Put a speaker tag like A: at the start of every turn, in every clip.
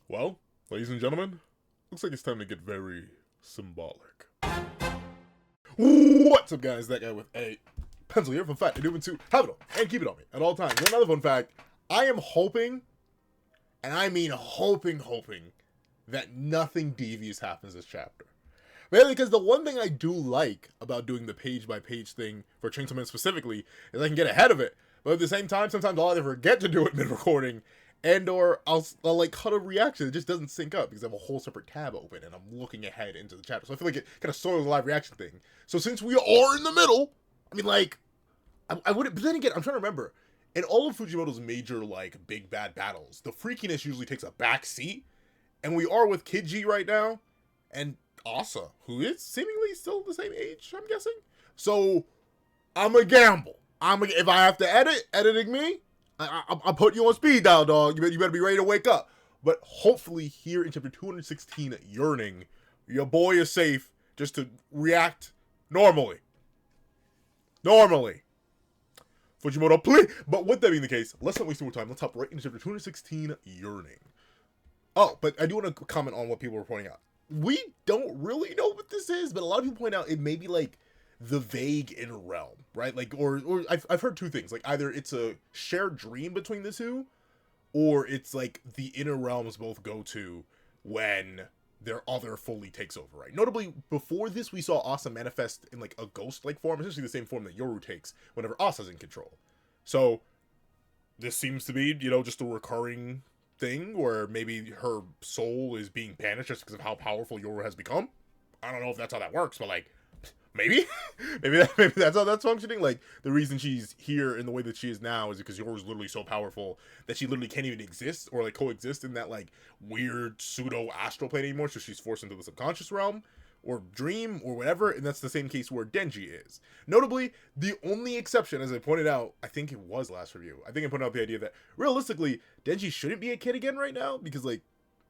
A: Well, ladies and gentlemen, looks like it's time to get very symbolic. What's up, guys? That guy with a pencil here. Fun fact, I do want to have it on and keep it on me at all times. And another fun fact, I am hoping, and I mean hoping, that nothing devious happens this chapter. Mainly because the one thing I do like about doing the page-by-page thing for Chainsaw Man specifically is I can get ahead of it. But at the same time, sometimes I'll either forget to do it mid-recording, and or I'll like cut a reaction. It just doesn't sync up because I have a whole separate tab open and I'm looking ahead into the chapter. So I feel like it kind of soils the live reaction thing. So since we are in the middle, I mean, like, I wouldn't. But then again, I'm trying to remember. In all of Fujimoto's major like big bad battles, the freakiness usually takes a back seat, and we are with Kid right now, and Asa, who is seemingly still the same age, I'm guessing. So I'm a gamble. If I have to editing me. I'll put you on speed dial, dog. You better be ready to wake up. But hopefully here in chapter 216, Yearning, your boy is safe just to react normally. Fujimoto, please. But with that being the case, let's not waste more time. Let's hop right into chapter 216, Yearning. Oh, but I do want to comment on what people were pointing out. We don't really know what this is, but a lot of people point out it may be like the vague inner realm, right? Like, or I've heard two things. Like, either it's a shared dream between the two, or it's like the inner realms both go to when their other fully takes over, right? Notably, before this, we saw Asa manifest in like a ghost-like form, essentially the same form that Yoru takes whenever Asa's in control. So this seems to be, just a recurring thing where maybe her soul is being banished just because of how powerful Yoru has become. I don't know if that's how that works, but like, maybe that's how that's functioning. Like, the reason she's here in the way that she is now is because Yoru's literally so powerful that she literally can't even exist or like coexist in that like weird pseudo astral plane anymore. So she's forced into the subconscious realm or dream or whatever. And that's the same case where Denji is. Notably, the only exception, as I pointed out, I think it was last review. I think I pointed out the idea that realistically, Denji shouldn't be a kid again right now because like,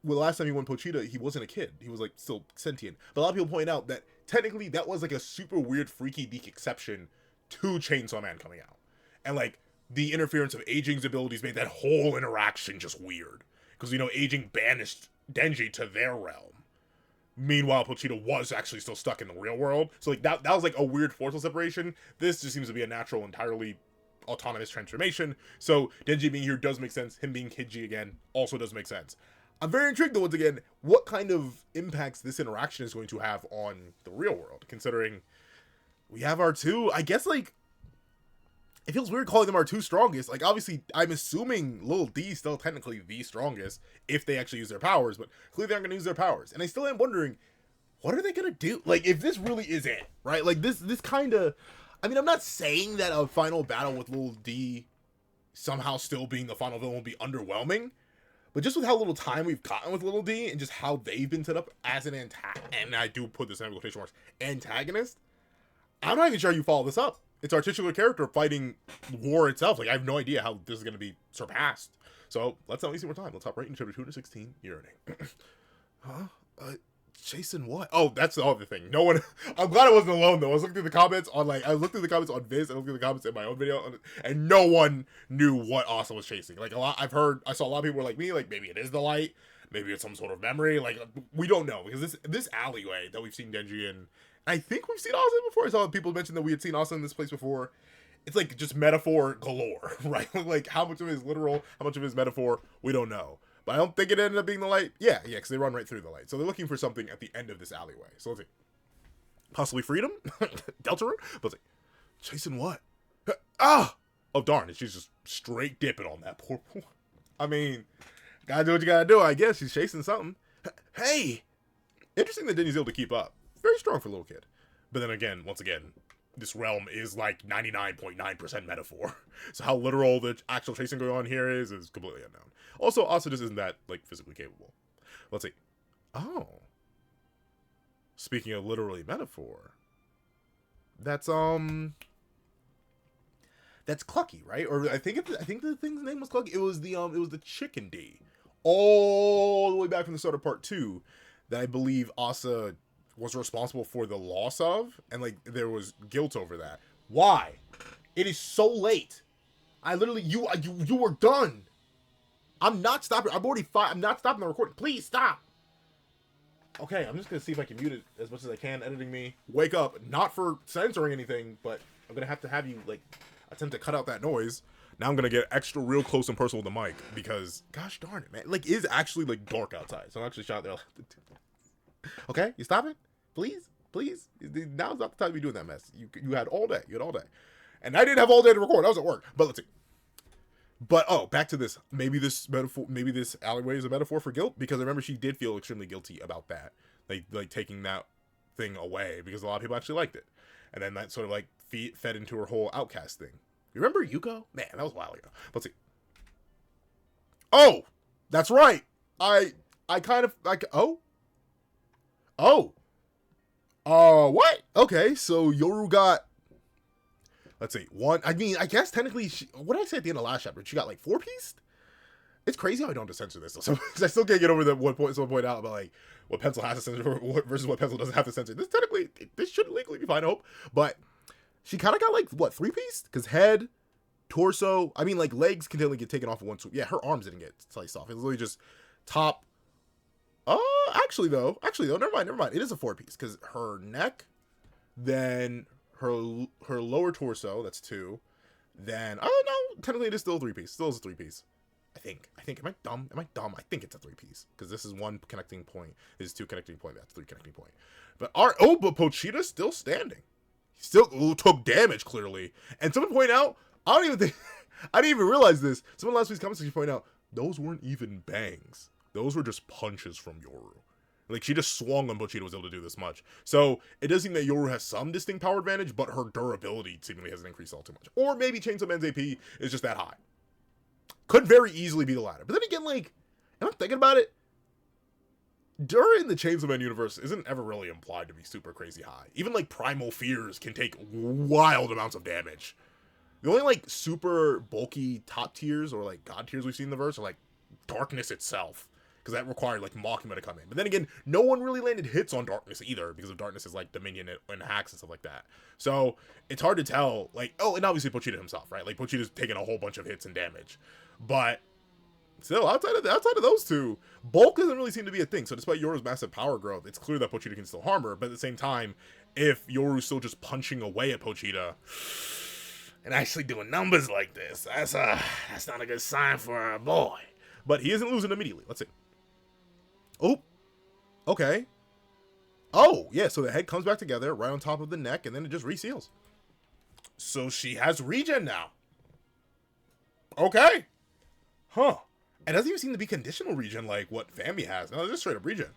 A: well, last time he won Pochita, he wasn't a kid. He was like still sentient. But a lot of people point out that technically that was like a super weird freaky deek exception to Chainsaw Man coming out. And like the interference of Aging's abilities made that whole interaction just weird. Because, Aging banished Denji to their realm. Meanwhile, Pochita was actually still stuck in the real world. So like that was like a weird forceful separation. This just seems to be a natural, entirely autonomous transformation. So Denji being here does make sense. Him being Kid again also does make sense. I'm very intrigued, though, once again, what kind of impacts this interaction is going to have on the real world, considering we have our two, I guess, like, it feels weird calling them our two strongest. Like, obviously, I'm assuming Lil D is still technically the strongest if they actually use their powers, but clearly they aren't going to use their powers. And I still am wondering, what are they going to do? Like, if this really is it, right? Like, this kind of, I mean, I'm not saying that a final battle with Lil D somehow still being the final villain will be underwhelming, but just with how little time we've gotten with Little D and just how they've been set up as an antagonist, and I do put this in quotation marks, antagonist, I'm not even sure how you follow this up. It's our titular character fighting war itself. Like, I have no idea how this is going to be surpassed. So, let's not waste more time. Let's hop right into chapter 216, Yearning. Huh? Jason what? Oh, that's the other thing. No one, I'm glad I wasn't alone though. I looked through the comments on Viz, and I looked through the comments in my own video, and no one knew what Asa was chasing. Like, I saw a lot of people were like me, like maybe it is the light, maybe it's some sort of memory. Like, we don't know, because this alleyway that we've seen Denji in, I think we've seen Asa before. I saw people mention that we had seen Asa in this place before. It's like just metaphor galore, right? Like, how much of it is literal, how much of it is metaphor, we don't know. But I don't think it ended up being the light. Yeah, because they run right through the light. So they're looking for something at the end of this alleyway. So let's see. Possibly freedom? Delta room? Let's see. Chasing what? Ah! Oh, darn. She's just straight dipping on that poor. I mean, gotta do what you gotta do, I guess. She's chasing something. Hey! Interesting that Denny's able to keep up. Very strong for a little kid. But then again, once again, this realm is like 99.9% metaphor. So how literal the actual chasing going on here is completely unknown. Also, Asa just isn't that, like, physically capable. Let's see. Oh. Speaking of literally metaphor. That's Clucky, right? Or I think the thing's name was Clucky. It was the Chicken D. All the way back from the start of part 2 that I believe Asa was responsible for the loss of, and like there was guilt over that. Why? It is so late. I literally you were done. I'm not stopping. I'm already fine. I'm not stopping the recording. Please stop. Okay, I'm just gonna see if I can mute it as much as I can. Editing me. Wake up. Not for censoring anything, but I'm gonna have you like attempt to cut out that noise. Now I'm gonna get extra real close and personal with the mic because, gosh darn it, man, like it is actually like dark outside. So I'm actually shot there. Okay, you stop it, please, please. Now's not the time to be doing that mess. You had all day. You had all day, and I didn't have all day to record. I was at work. But let's see. But oh, back to this. Maybe this metaphor, maybe this alleyway is a metaphor for guilt, because I remember she did feel extremely guilty about that, like taking that thing away, because a lot of people actually liked it, and then that sort of like fed into her whole outcast thing. You remember Yuko? Man, that was a while ago. Let's see. Oh, that's right. I kind of like what? Okay, so Yoru got. Let's see, one. I mean, I guess technically, what did I say at the end of last chapter? She got like 4-piece? It's crazy how I don't have to censor this. So I still can't get over that one point. Someone point out about like what pencil has to censor versus what pencil doesn't have to censor. This technically, this should legally be fine, I hope. But she kind of got like what 3-piece? Because head, torso. I mean, like legs can only get taken off in one swoop. Yeah, her arms didn't get sliced off. It was literally just top. Actually though, never mind. It is a 4-piece because her neck, then her lower torso, that's 2. Then, oh no, technically it is still a 3-piece. Still is a 3-piece. I think. Am I dumb? I think it's a 3-piece. Because this is 1 connecting point. This is 2 connecting point. That's 3 connecting point. But but Pochita's still standing. He still took damage, clearly. And someone point out, I didn't even realize this. Someone last week's comment section pointed out, those weren't even bangs. Those were just punches from Yoru. Like, she just swung when Pochita was able to do this much. So, it does seem that Yoru has some distinct power advantage, but her durability seemingly hasn't increased all too much. Or maybe Chainsaw Man's AP is just that high. Could very easily be the latter. But then again, like, am I thinking about it? During the Chainsaw Man universe isn't ever really implied to be super crazy high. Even, like, Primal Fears can take wild amounts of damage. The only, like, super bulky top tiers or, like, god tiers we've seen in the verse are, like, Darkness itself. Because that required, like, Makima to come in. But then again, no one really landed hits on Darkness either, because of Darkness is, like, Dominion and hacks and stuff like that. So, it's hard to tell, like, oh, and obviously Pochita himself, right? Like, Pochita's taking a whole bunch of hits and damage. But, still, outside of those two, bulk doesn't really seem to be a thing. So, despite Yoru's massive power growth, it's clear that Pochita can still harm her. But at the same time, if Yoru's still just punching away at Pochita, and actually doing numbers like this, that's not a good sign for a boy. But he isn't losing immediately. Let's see. Oh, okay. Oh, yeah, so the head comes back together right on top of the neck, and then it just reseals. So she has regen now. Okay. Huh. It doesn't even seem to be conditional regen like what Fami has. No, it's just straight up regen.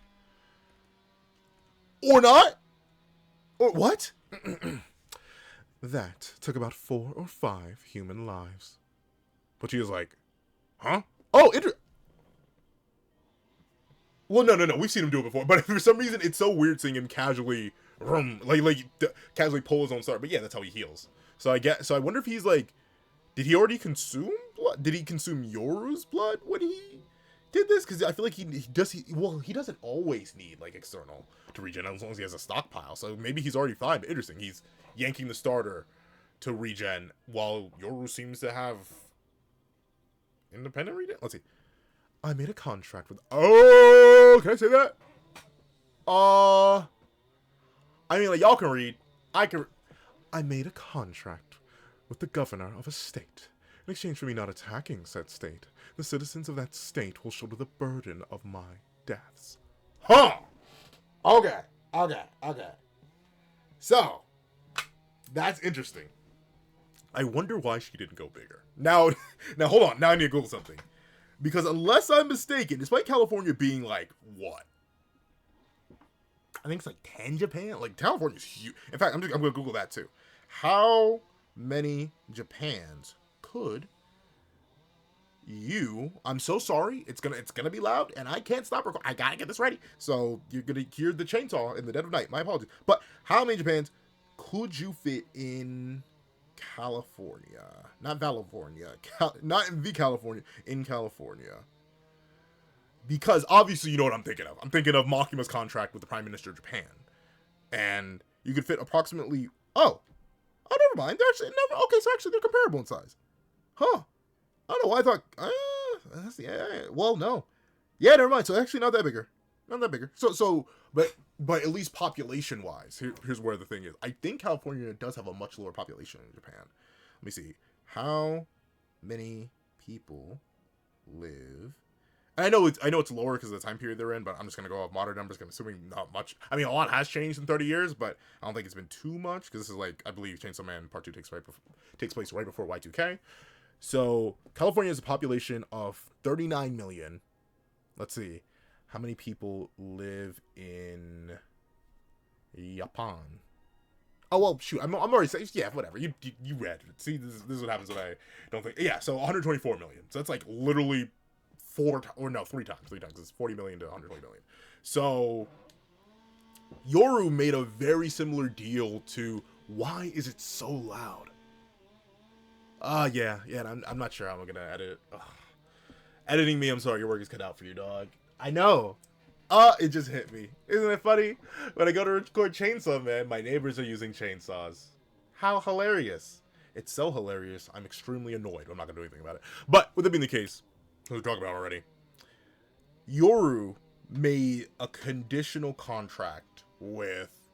A: Or not. Or what? That took about 4 or 5 human lives. But she was like, huh? Oh, well, no. We've seen him do it before, but for some reason, it's so weird seeing him casually, casually pull his own start. But yeah, that's how he heals. So I wonder if he's like, did he already consume blood? Did he consume Yoru's blood when he did this? Because I feel like he doesn't always need like external to regen as long as he has a stockpile. So maybe he's already fine. But interesting, he's yanking the starter to regen while Yoru seems to have independent regen. Let's see. I made a contract with. Oh, can I say that? I mean, like, y'all can read. I can. I made a contract with the governor of a state. In exchange for me not attacking said state, the citizens of that state will shoulder the burden of my deaths. Huh. Okay. So, that's interesting. I wonder why she didn't go bigger. Now, hold on. Now I need to Google something. Because unless I'm mistaken, despite California being like, what? I think it's like 10 Japan? Like, California's huge. In fact, I'm going to Google that too. How many Japans could you... I'm so sorry. It's gonna be loud, and I can't stop recording. I gotta get this ready. So, you're going to hear the chainsaw in the dead of night. My apologies. But how many Japans could you fit in... California, not California, not in the California, in California. Because obviously you know what I'm thinking of. I'm thinking of Makima's contract with the Prime Minister of Japan, and you could fit approximately. Oh, never mind. They're actually never. Okay, so actually they're comparable in size. Huh? I don't know why I thought. Yeah, well, no. Yeah, never mind. So actually, not that bigger. Not that bigger. But at least population wise, here's where the thing is. I think California does have a much lower population than Japan. Let me see. How many people live? And I know it's lower because of the time period they're in, but I'm just gonna go off modern numbers. I'm assuming not much. I mean, a lot has changed in 30 years, but I don't think it's been too much because this is like, I believe Chainsaw Man Part 2 takes place right before Y2K. So California has a population of 39 million. Let's see, how many people live in Japan? Oh well, shoot, I'm already saying, yeah, whatever. You read it. See, this is what happens when I don't think. Yeah, so 124 million. So that's like literally three times. It's 40 million to 120 million. So Yoru made a very similar deal to why is it so loud? Yeah, I'm not sure how I'm gonna edit it. Ugh. Editing me, I'm sorry, your work is cut out for you, dog. I know. It just hit me. Isn't it funny? When I go to record Chainsaw Man, my neighbors are using chainsaws. How hilarious. It's so hilarious. I'm extremely annoyed. I'm not gonna do anything about it. But with it being the case, as we're talking about already, Yoru made a conditional contract with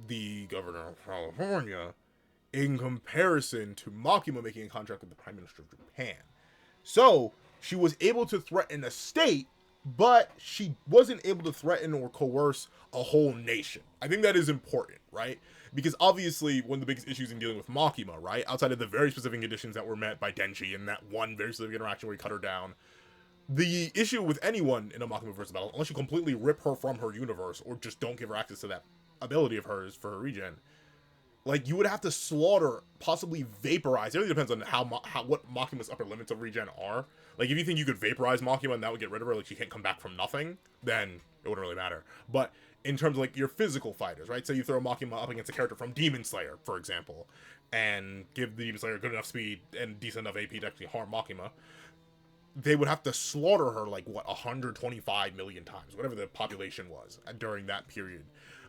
A: the governor of California in comparison to Makima making a contract with the Prime Minister of Japan. So, she was able to threaten a state, but she wasn't able to threaten or coerce a whole nation. I think that is important, right? Because obviously, one of the biggest issues in dealing with Makima, right? Outside of the very specific conditions that were met by Denji in that one very specific interaction where he cut her down, the issue with anyone in a Makima versus battle, unless you completely rip her from her universe or just don't give her access to that ability of hers for her regen, like, you would have to slaughter, possibly vaporize. It really depends on what Makima's upper limits of regen are. Like, if you think you could vaporize Makima and that would get rid of her, like she can't come back from nothing, then it wouldn't really matter. But in terms of, like, your physical fighters, right? Say you throw Makima up against a character from Demon Slayer, for example, and give the Demon Slayer good enough speed and decent enough AP to actually harm Makima, they would have to slaughter her, like, 125 million times, whatever the population was during that period.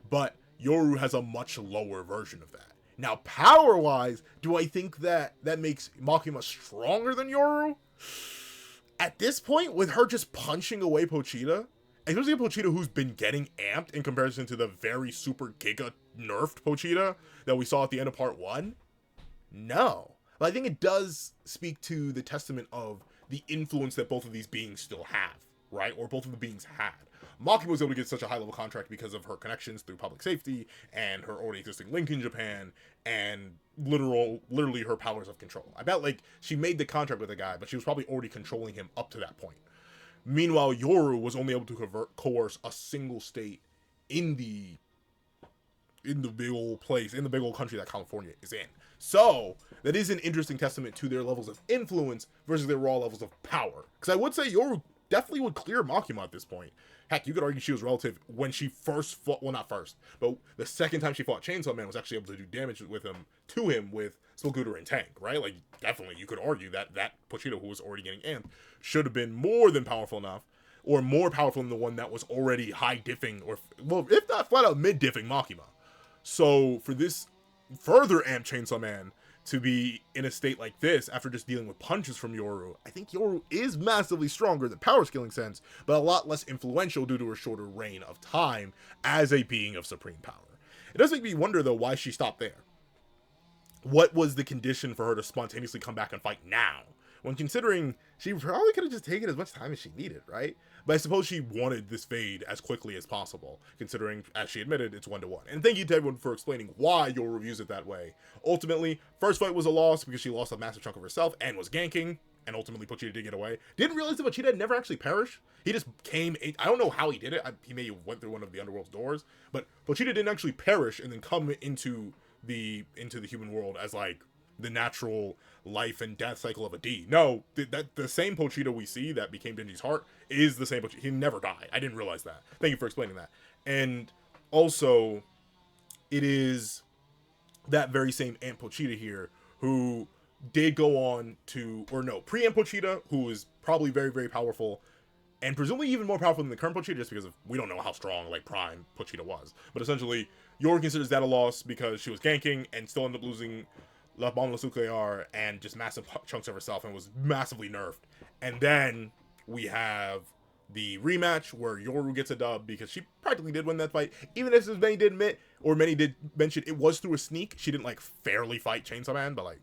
A: But Yoru has a much lower version of that. Now, power-wise, do I think that makes Makima stronger than Yoru? At this point, with her just punching away Pochita, especially a Pochita who's been getting amped in comparison to the very super giga nerfed Pochita that we saw at the end of part 1, no. But I think it does speak to the testament of the influence that both of these beings still have, right? Or both of the beings had. Makima was able to get such a high-level contract because of her connections through public safety and her already existing link in Japan and literally her powers of control. I bet, like, she made the contract with the guy, but she was probably already controlling him up to that point. Meanwhile, Yoru was only able to coerce a single state in the big old place, in the big old country that California is in. So, that is an interesting testament to their levels of influence versus their raw levels of power. Because I would say Yoru definitely would clear Makima at this point. Heck, you could argue she was relative when she first fought, well, not first, but the second time she fought Chainsaw Man was actually able to do damage with him with Spilgooter and Tank, right? Like, definitely, you could argue that Pochita, who was already getting amped, should have been more than powerful enough, or more powerful than the one that was already high diffing, or, well, if not flat out mid diffing Makima. So, for this further amped Chainsaw Man to be in a state like this after just dealing with punches from Yoru, I think Yoru is massively stronger in the power scaling sense, but a lot less influential due to her shorter reign of time as a being of supreme power. It does make me wonder, though, why she stopped there. What was the condition for her to spontaneously come back and fight now? When considering she probably could have just taken as much time as she needed, right? But I suppose she wanted this fade as quickly as possible, considering, as she admitted, it's 1-1. And thank you to everyone for explaining why Yoru reviews it that way. Ultimately, first fight was a loss because she lost a massive chunk of herself and was ganking, and ultimately Pochita did get away. Didn't realize that Pochita had never actually perished. He just came, I don't know how he did it. He may have went through one of the underworld's doors, but Pochita didn't actually perish and then come into the human world as, like, the natural life and death cycle of a D. No, the same Pochita we see that became Denji's heart is the same Pochita. He never died. I didn't realize that. Thank you for explaining that. And also, it is that very same Aunt Pochita here who did go on to, or no, pre-Aunt Pochita, who is probably very, very powerful, and presumably even more powerful than the current Pochita, just because we don't know how strong, like, Prime Pochita was. But essentially, Yoru considers that a loss because she was ganking and still ended up losing La Bombe Nuclear and just massive chunks of herself and was massively nerfed. And then we have the rematch where Yoru gets a dub because she practically did win that fight. Even if many did admit, or many did mention, it was through a sneak. She didn't like fairly fight Chainsaw Man, but like,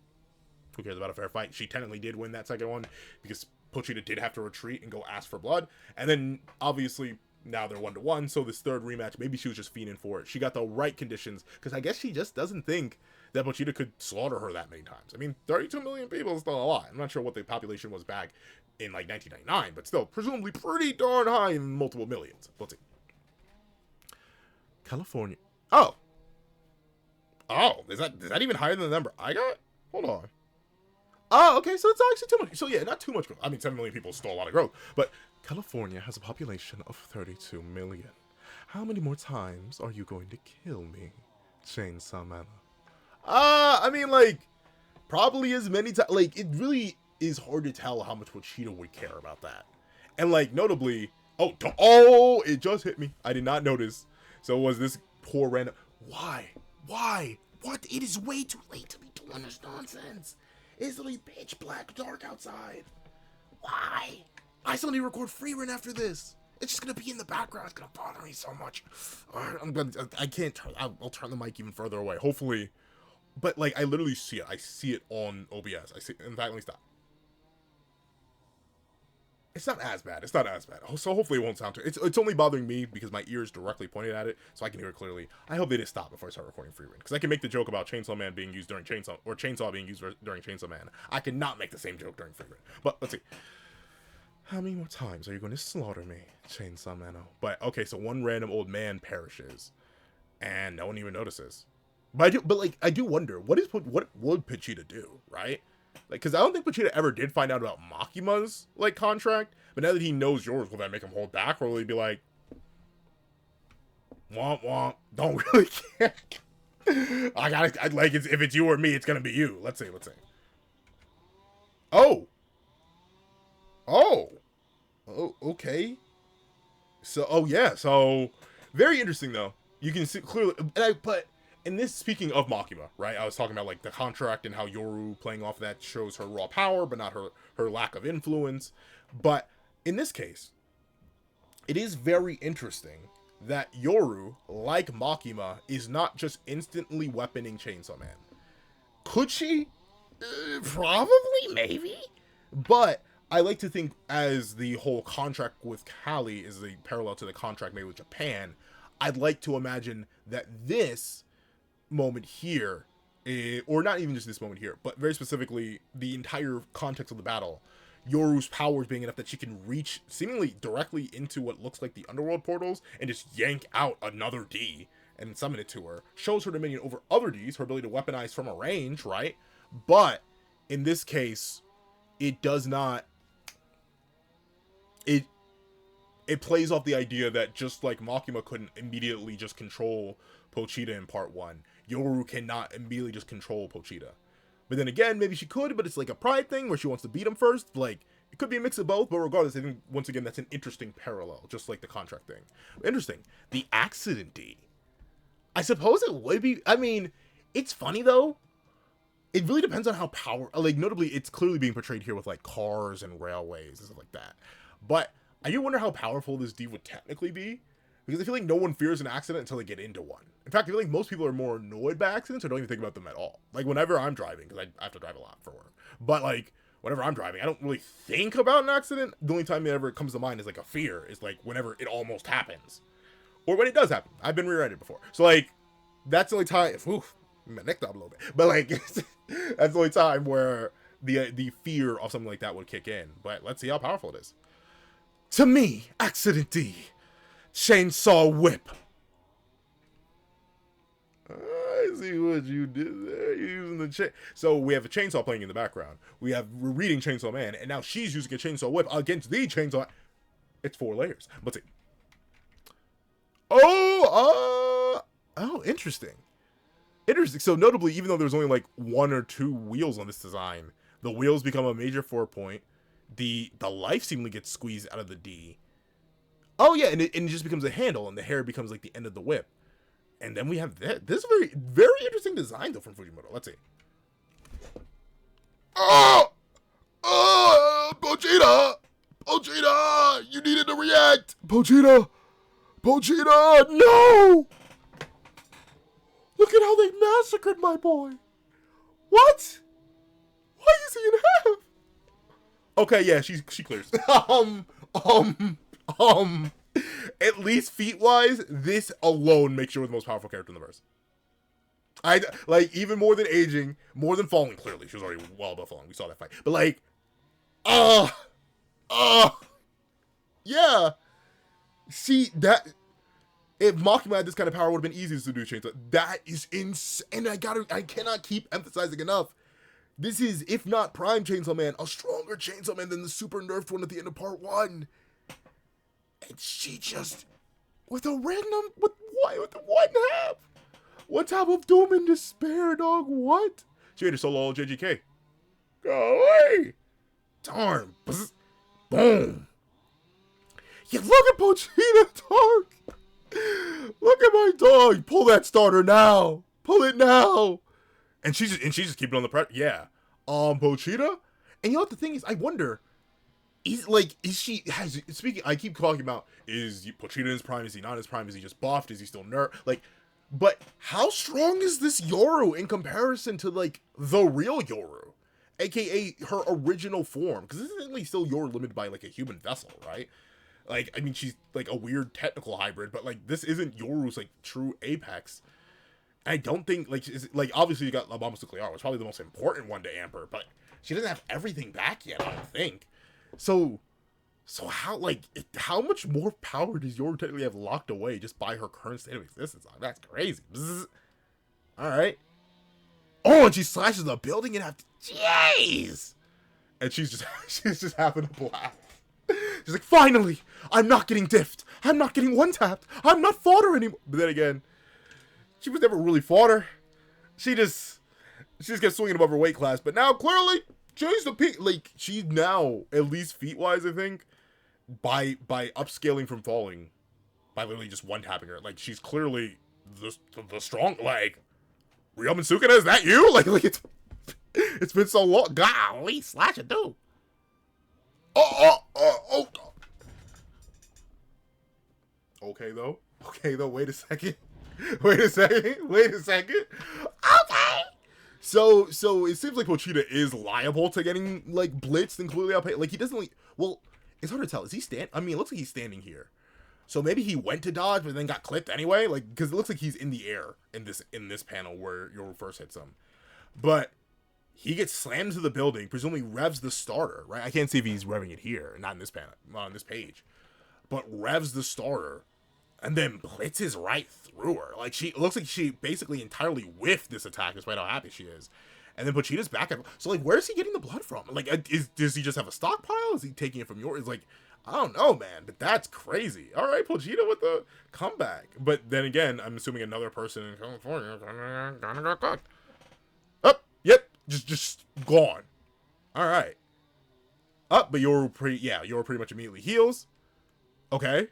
A: who cares about a fair fight? She technically did win that second one because Pochita did have to retreat and go ask for blood. And then obviously now they're 1-1. So this third rematch, maybe she was just fiending for it. She got the right conditions because I guess she just doesn't think that Pochita could slaughter her that many times. I mean, 32 million people is still a lot. I'm not sure what the population was back in like 1999, but still presumably pretty darn high in multiple millions. Let's see. California. Oh, is that even higher than the number I got? Hold on. Oh, okay, so it's actually too much. So yeah, not too much growth. I mean, 7 million people is still a lot of growth, but California has a population of 32 million. How many more times are you going to kill me, Chainsaw Man? I mean, like, probably as many times. Like, it really is hard to tell how much Pochita would care about that. And like, notably, oh, it just hit me. I did not notice. So was this poor random? Why? What? It is way too late to be doing this nonsense. It's literally pitch black, dark outside. Why? I still need to record free run after this. It's just gonna be in the background. It's gonna bother me so much. I can't turn. I'll turn the mic even further away. Hopefully, but like I literally see it. I see it on OBS. I see. In fact, let me stop. It's not as bad. So hopefully it won't sound too. It's only bothering me because my ear is directly pointed at it, so I can hear it clearly. I hope they just stop before I start recording free run, because I can make the joke about Chainsaw Man being used during Chainsaw being used during Chainsaw Man. I cannot make the same joke during free run. But let's see. How many more times are you going to slaughter me, Chainsaw Man? But okay, so one random old man perishes, and no one even notices. But I do wonder what would Pochita do, right? Like, because I don't think Pochita ever did find out about Makima's, like, contract. But now that he knows yours, will that make him hold back? Or will he be like, womp womp, don't really care. If it's you or me, it's gonna be you. Let's see. Oh, okay. So, very interesting, though. You can see clearly, but in this, speaking of Makima, right, I was talking about, like, the contract and how Yoru playing off of that shows her raw power, but not her lack of influence. But in this case, it is very interesting that Yoru, like Makima, is not just instantly weaponing Chainsaw Man. Could she? Probably, maybe. But I like to think, as the whole contract with Kali is the parallel to the contract made with Japan, I'd like to imagine that this moment here, or not even just this moment here, but very specifically the entire context of the battle, Yoru's powers being enough that she can reach seemingly directly into what looks like the underworld portals and just yank out another D and summon it to her, shows her dominion over other Ds, her ability to weaponize from a range, right? But in this case, it does not. It plays off the idea that just like Makima couldn't immediately just control Pochita in part 1, Yoru cannot immediately just control Pochita. But then again, maybe she could, but it's like a pride thing where she wants to beat him first. Like, it could be a mix of both, but regardless, I think, once again, that's an interesting parallel, just like the contract thing. Interesting. The accident D. I suppose it would be, I mean, it's funny, though. It really depends on how like, notably, it's clearly being portrayed here with, like, cars and railways and stuff like that. But I do wonder how powerful this D would technically be, because I feel like no one fears an accident until they get into one. In fact, I feel like most people are more annoyed by accidents or don't even think about them at all. Like, whenever I'm driving, because I have to drive a lot for work, but, like, whenever I'm driving, I don't really think about an accident. The only time it ever comes to mind is, like, a fear, is, like, whenever it almost happens. Or when it does happen. I've been rear-ended before. So, like, that's the only time, my neck up a little bit. But, like, that's the only time where the fear of something like that would kick in. But let's see how powerful it is. To me, accident D. Chainsaw whip. I see what you did there. You're using the chain. So we have a chainsaw playing in the background. We're reading Chainsaw Man, and now she's using a chainsaw whip against the chainsaw. It's 4 layers. Let's see. Oh, interesting. Interesting. So notably, even though there's only like 1 or 2 wheels on this design, the wheels become a major 4-point. The life seemingly gets squeezed out of the D. Oh yeah, and it just becomes a handle, and the hair becomes like the end of the whip. And then we have this. This is a very, very interesting design, though, from Fujimoto. Let's see. Oh! Oh! Pochita! Pochita! Pochita! You needed to react! Pochita! Pochita! No! Look at how they massacred my boy! What? Why is he in half? Okay, yeah, she clears. At least feat-wise, this alone makes her the most powerful character in the verse. I, like, even more than aging, more than falling, clearly. She was already well above falling. We saw that fight. But, like, yeah. See, that, if Makima had this kind of power, would have been easy to do Chainsaw. That is insane. And I cannot keep emphasizing enough. This is, if not Prime Chainsaw Man, a stronger Chainsaw Man than the super nerfed one at the end of part 1. And she just, with a random, with the 1/2. 1/2 of doom and despair, dog. What? She made a solo JGK. Go away. Darn. Bzz. Boom. Yeah, look at Pochita, dog. Look at my dog. Pull that starter now. Pull it now. And she's just keeping on the press. Yeah. Pochita. And you know what the thing is? I wonder. Speaking, I keep talking about, is Pochita in his prime? Is he not in his prime? Is he just buffed? Is he still nerfed? Like, but how strong is this Yoru in comparison to, like, the real Yoru? AKA her original form. Because this isn't really still Yoru limited by, like, a human vessel, right? Like, I mean, she's, like, a weird technical hybrid, but, like, this isn't Yoru's, like, true apex. I don't think, like, obviously you got La Bomba Nuclear, which is probably the most important one to amp her, but she doesn't have everything back yet, I don't think. So how, like, how much more power does Yoru technically have locked away just by her current state of existence? Like, that's crazy. Alright. Oh, and she slashes the building and jeez! And she's just having a blast. She's like, finally! I'm not getting diffed! I'm not getting one-tapped! I'm not fodder anymore! But then again, she was never really fodder. She just kept swinging above her weight class, but now, clearly, she's the peak. Like, she's now, at least feat-wise, I think, by upscaling from falling, by literally just one-tapping her. Like, she's clearly the strong, like, Ryomen Sukuna, is that you? Like it's been so long. Golly, slash it, dude. Oh. Okay, though, wait a second. Okay. So it seems like Pochita is liable to getting, like, blitzed and clearly outpaid. Like, he doesn't, like, well, it's hard to tell. Is he I mean, it looks like he's standing here. So maybe he went to dodge, but then got clipped anyway. Like, because it looks like he's in the air in this panel where Yoru first hits him. But he gets slammed to the building, presumably revs the starter, right? I can't see if he's revving it here, not in this panel, not on this page. But revs the starter, and then blitzes right through her. Like, it looks like she basically entirely whiffed this attack, despite how happy she is. And then Pochita's back at, so, like, where is he getting the blood from? Like, does he just have a stockpile? Is he taking it from yours? It's like, I don't know, man, but that's crazy. All right, Pochita with the comeback. But then again, I'm assuming another person in California gonna get cooked. Up, yep, just gone. All right. Up, but you're pretty much immediately heals. Okay.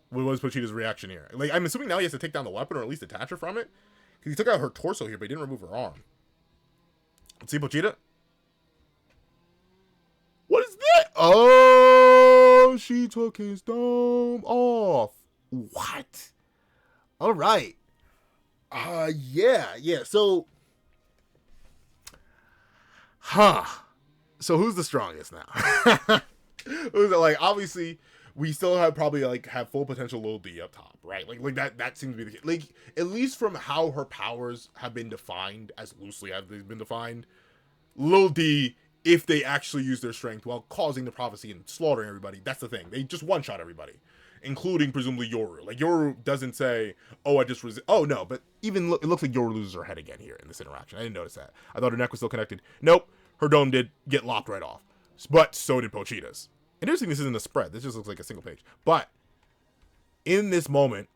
A: What was Pochita's reaction here? Like, I'm assuming now he has to take down the weapon, or at least detach her from it. Because he took out her torso here, but he didn't remove her arm. Let's see, Pochita. What is that? Oh, she took his dome off. What? All right. Yeah. So, So who's the strongest now? Who's it? Like, obviously, we still have full potential Lil D up top, right? Like that seems to be the case. Like, at least from how her powers have been defined, as loosely as they've been defined, Lil D, if they actually use their strength while causing the prophecy and slaughtering everybody, that's the thing. They just one-shot everybody, including presumably Yoru. Like, Yoru doesn't say, oh, I just oh no, but even it looks like Yoru loses her head again here in this interaction. I didn't notice that. I thought her neck was still connected. Nope, her dome did get lopped right off. But so did Pochita's. Interesting, this isn't a spread. This just looks like a single page. But in this moment,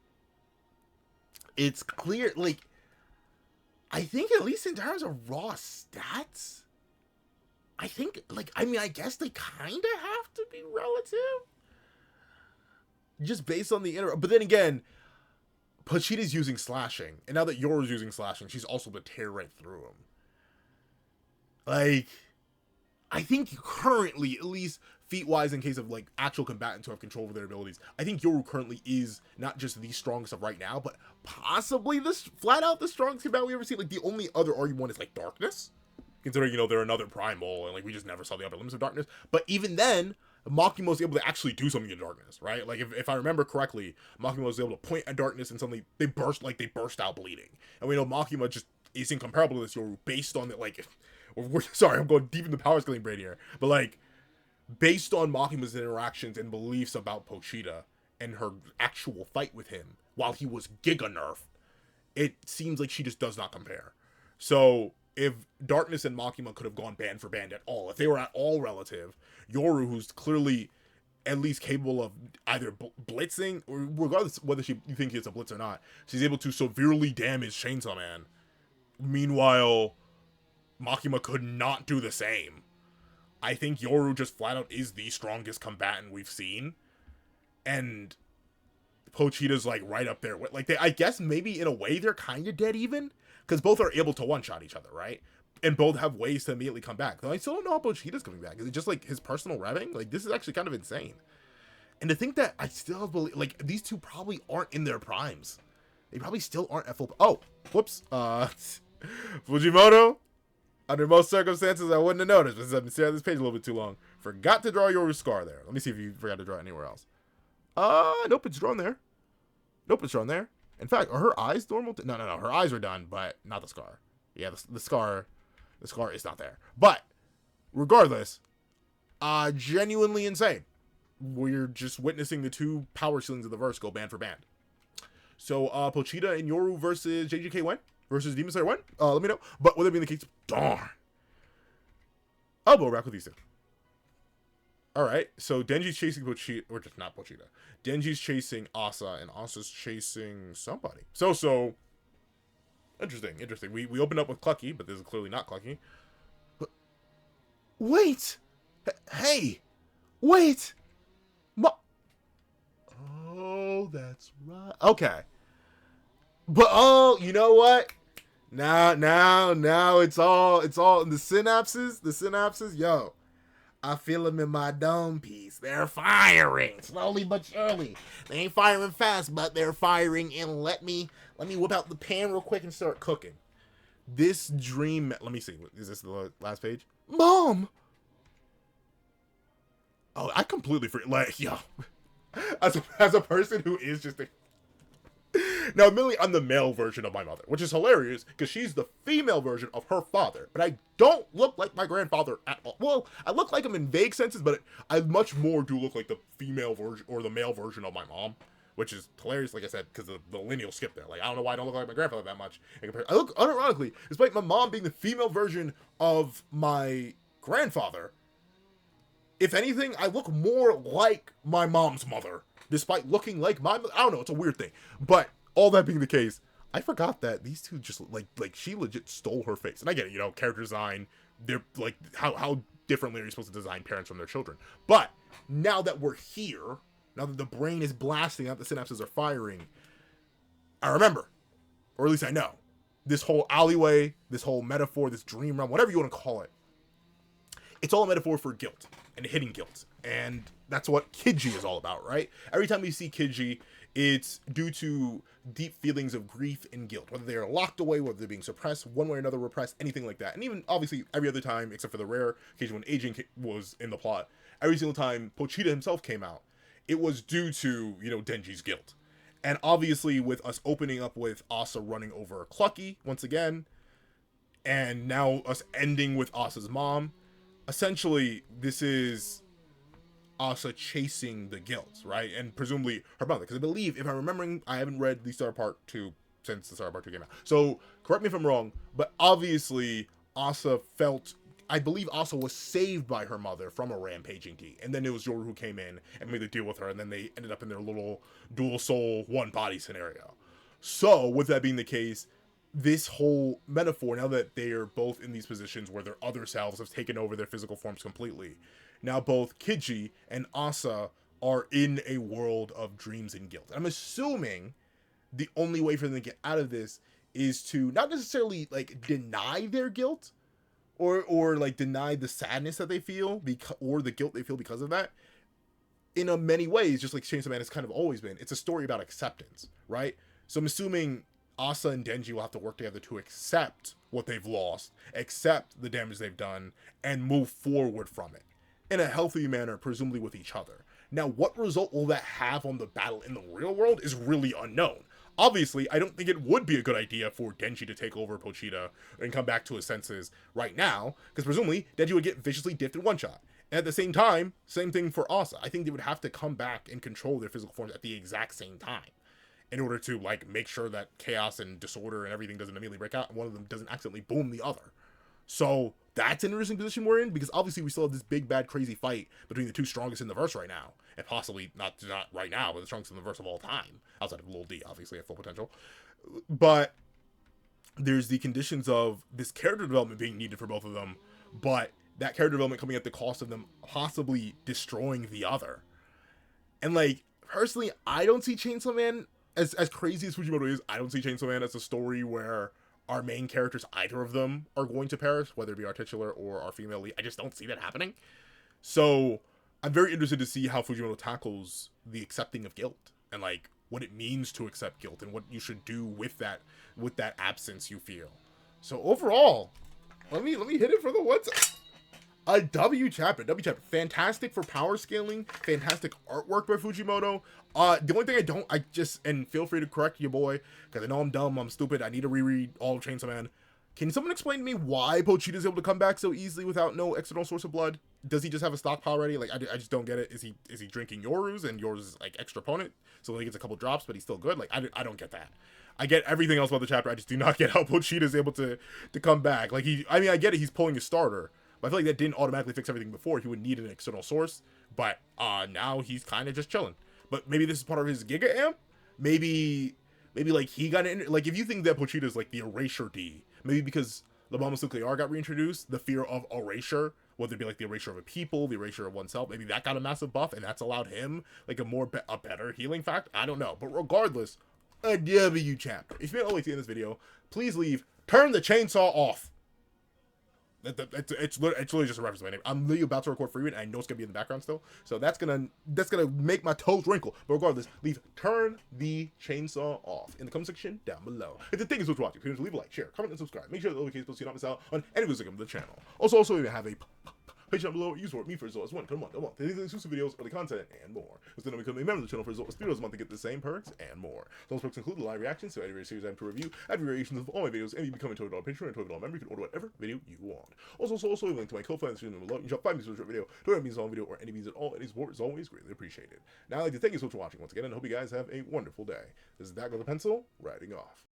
A: it's clear, like, I think at least in terms of raw stats, I think, like, I mean, I guess they kind of have to be relative. Just based on the but then again, Pochita's using slashing. And now that Yoru's using slashing, she's also able to tear right through him. Like, I think currently, at least feat-wise, in case of like actual combatants who have control over their abilities, I think Yoru currently is not just the strongest of right now, but possibly this flat out the strongest combatant we ever seen. Like the only other argument one is like Darkness, considering they're another primal and like we just never saw the upper limits of Darkness. But even then, Makima was able to actually do something in Darkness, right? Like if I remember correctly, Makima was able to point at Darkness and suddenly they burst out bleeding, and we know Makima just is incomparable to this Yoru based on that like. Sorry, I'm going deep into power scaling brain here, but like based on Makima's interactions and beliefs about Pochita and her actual fight with him while he was giga nerfed, it seems like she just does not compare. So if Darkness and Makima could have gone band for band at all, if they were at all relative, Yoru, who's clearly at least capable of either blitzing, or regardless whether you think it's a blitz or not, she's able to severely damage Chainsaw Man. Meanwhile, Makima could not do the same. I think Yoru just flat out is the strongest combatant we've seen. And Pochita's like right up there. Like I guess maybe in a way they're kind of dead even. Because both are able to one-shot each other, right? And both have ways to immediately come back. Though I still don't know how Pochita's coming back. Is it just like his personal revving? Like this is actually kind of insane. And to think that I still believe, like these two probably aren't in their primes. They probably still aren't at full. Oh, whoops. Fujimoto. Under most circumstances, I wouldn't have noticed, but since I've been staring at this page a little bit too long, forgot to draw your scar there. Let me see if you forgot to draw it anywhere else. Nope, it's drawn there. Nope, it's drawn there. In fact, are her eyes normal? No, her eyes are done, but not the scar. Yeah, the scar is not there. But, regardless, genuinely insane. We're just witnessing the two power ceilings of the verse go band for band. So, Pochita and Yoru versus JJK when? Versus Demon Slayer 1? Let me know. But with it being the case, darn. I'll go back with these two. Alright, so Denji's chasing Pochita, or just not Pochita. Denji's chasing Asa, and Asa's chasing somebody. So, interesting. We opened up with Clucky, but this is clearly not Clucky. But, wait! Hey! Wait! Oh, that's right. Okay. But, oh, you know what? Now it's all in the synapses, yo. I feel them in my dome piece. They're firing slowly but surely. They ain't firing fast, but they're firing. And let me whip out the pan real quick and start cooking. This dream. Let me see. Is this the last page? Mom. Oh, I completely forget. Like, yo, as a person who is just a. Now, admittedly, I'm the male version of my mother, which is hilarious because she's the female version of her father. But I don't look like my grandfather at all. Well, I look like him in vague senses, but I much more do look like the female version or the male version of my mom, which is hilarious, like I said, because of the lineal skip there. Like, I don't know why I don't look like my grandfather that much. I look, unironically, despite my mom being the female version of my grandfather, if anything, I look more like my mom's mother, despite looking like my mother. I don't know, it's a weird thing. But all that being the case, I forgot that these two just like she legit stole her face. And I get it, character design, they're like how differently are you supposed to design parents from their children? But now that we're here, now that the brain is blasting out, the synapses are firing, I remember, or at least I know, this whole alleyway, this whole metaphor, this dream realm, whatever you want to call it, it's all a metaphor for guilt and hitting guilt. And that's what Kiji is all about, right? Every time we see Kiji, it's due to deep feelings of grief and guilt, whether they are locked away, whether they're being suppressed, one way or another repressed, anything like that. And even, obviously, every other time, except for the rare occasion when Aging was in the plot, every single time Pochita himself came out, it was due to, Denji's guilt. And obviously, with us opening up with Asa running over Clucky, once again, and now us ending with Asa's mom, essentially, this is Asa chasing the guilt, right? And presumably her mother. Because I believe, if I'm remembering, I haven't read the Star Part 2 since the Star Part 2 came out. So, correct me if I'm wrong, but obviously, Asa felt, I believe Asa was saved by her mother from a rampaging tea. And then it was Yoru who came in and made the deal with her, and then they ended up in their little dual soul, one body scenario. So, with that being the case, this whole metaphor, now that they are both in these positions where their other selves have taken over their physical forms completely, now both Kiji and Asa are in a world of dreams and guilt. I'm assuming the only way for them to get out of this is to not necessarily like deny their guilt, or like deny the sadness that they feel or the guilt they feel because of that. In a many ways, just like Chainsaw Man has kind of always been, it's a story about acceptance, right? So I'm assuming Asa and Denji will have to work together to accept what they've lost, accept the damage they've done, and move forward from it in a healthy manner, presumably with each other. Now, what result will that have on the battle in the real world is really unknown. Obviously, I don't think it would be a good idea for Denji to take over Pochita and come back to his senses right now, because presumably Denji would get viciously dipped in one shot. And at the same time, same thing for Asa. I think they would have to come back and control their physical forms at the exact same time in order to like make sure that chaos and disorder and everything doesn't immediately break out and one of them doesn't accidentally boom the other. So that's an interesting position we're in, because obviously we still have this big bad crazy fight between the two strongest in the verse right now, and possibly not right now, but the strongest in the verse of all time, outside of Lil D, obviously at full potential. But there's the conditions of this character development being needed for both of them, but that character development coming at the cost of them possibly destroying the other. And like, personally, I don't see Chainsaw Man as crazy as Fujimoto is. I don't see Chainsaw Man as a story where our main characters, either of them, are going to perish, whether it be our titular or our female lead. I just don't see that happening. So I'm very interested to see how Fujimoto tackles the accepting of guilt and like what it means to accept guilt and what you should do with that absence you feel. So overall, let me hit it for the what's a W chapter. Fantastic for power scaling. Fantastic artwork by Fujimoto. The only thing and feel free to correct your boy, because I know I'm dumb, I'm stupid, I need to reread all of Chainsaw Man. Can someone explain to me why Pochita's able to come back so easily without no external source of blood? Does he just have a stockpile already? Like, I just don't get it. Is he drinking Yoru's and yours is like extra opponent, so he gets a couple drops, but he's still good? Like, I don't get that. I get everything else about the chapter. I just do not get how Pochita's able to come back. Like, I get it. He's pulling a starter. But I feel like that didn't automatically fix everything before. He would need an external source. But now he's kind of just chilling. But maybe this is part of his Giga Amp. Maybe like he got in. Like, if you think that Pochita is like the Erasure D, maybe because La Bomba Nuclear got reintroduced, the fear of erasure, whether it be like the erasure of a people, the erasure of oneself, maybe that got a massive buff, and that's allowed him like a better healing fact. I don't know. But regardless, a W chapter. If you made all the way to the end of this video, please leave. Turn the chainsaw off. It's literally just a reference to my name. I'm literally about to record for you, and I know it's gonna be in the background still, so that's gonna make my toes wrinkle. But regardless, turn the chainsaw off in the comment section down below. If the thing is worth watching, please leave a like, share, comment, and subscribe. Make sure the notifications so you don't miss out on any music on the channel. Also, we have a page down below. You support me for as low as $1 month. These exclusive videos, early content, and more. Instead of becoming a member of the channel for as low as $3 a month to get the same perks and more. Those perks include the live reactions to every series I have to review, add variations of all my videos, and you become a $20 patron and $20 member. You can order whatever video you want. Also, a link to my Ko-Fi and below. You can drop 5 minutes for a short video, $2 means on video, or any means at all. Any support is always greatly appreciated. Now, I'd like to thank you so much for watching once again, and hope you guys have a wonderful day. This is That With a Pencil, writing off.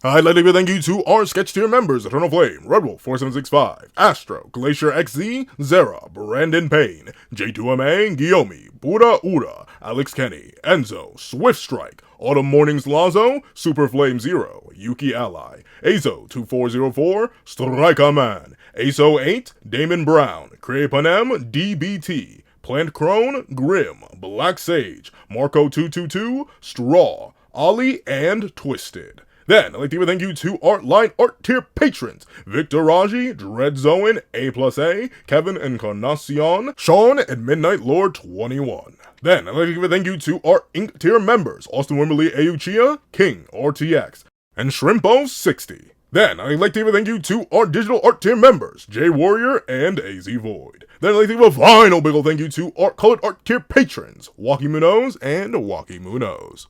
A: I'd like to give a thank you to our sketch tier members: Eternal Flame, Redwolf 4765, Astro, Glacier XZ, Zera, Brandon Payne, J2MA, Guillaume, Buddha Ura, Alex Kenny, Enzo, Swift Strike, Autumn Mornings Lazo, Super Flame Zero, Yuki Ally, Azo 2404, Striker Man, Aso 8, Damon Brown, Crepanem, DBT, Plant Crone, Grim, Black Sage, Marco 222, Straw, Ollie, and Twisted. Then, I'd like to give a thank you to our line art tier patrons: Victor Raji, Dreadzoin, A+A, Kevin Encarnacion, Sean, and Midnight Lord 21. Then, I'd like to give a thank you to our Ink tier members: Austin Wimberly Ayuchia, King RTX, and Shrimpo 60. Then, I'd like to give a thank you to our digital art tier members: J Warrior and AZ Void. Then I'd like to give a final big ol' thank you to our colored art tier patrons: Walkie Munoz and Walkie Munoz.